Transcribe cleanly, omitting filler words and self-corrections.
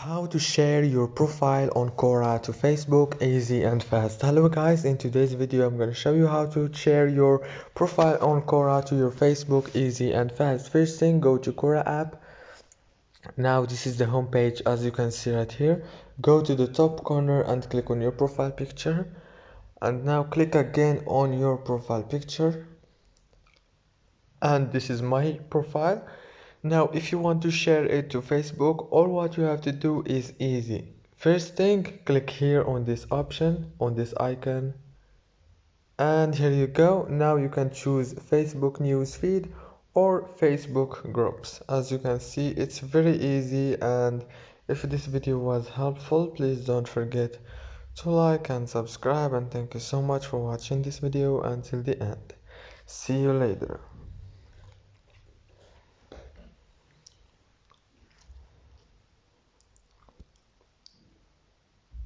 How to share your profile on Quora to Facebook easy and fast. Hello guys, in today's video I'm going to show you how to share your profile on Quora to your Facebook easy and fast. First thing, go to Quora app. Now this is the home page, as you can see right here. Go to the top corner and click on your profile picture, and now click again on your profile picture, and this is my profile. Now if you want to share it to Facebook, all what you have to do is easy. First thing, click here on this option, on this icon, and here you go. Now you can choose Facebook newsfeed or Facebook groups. As you can see, it's very easy, and if this video was helpful, please don't forget to like and subscribe, and thank you so much for watching this video until the end. See you later.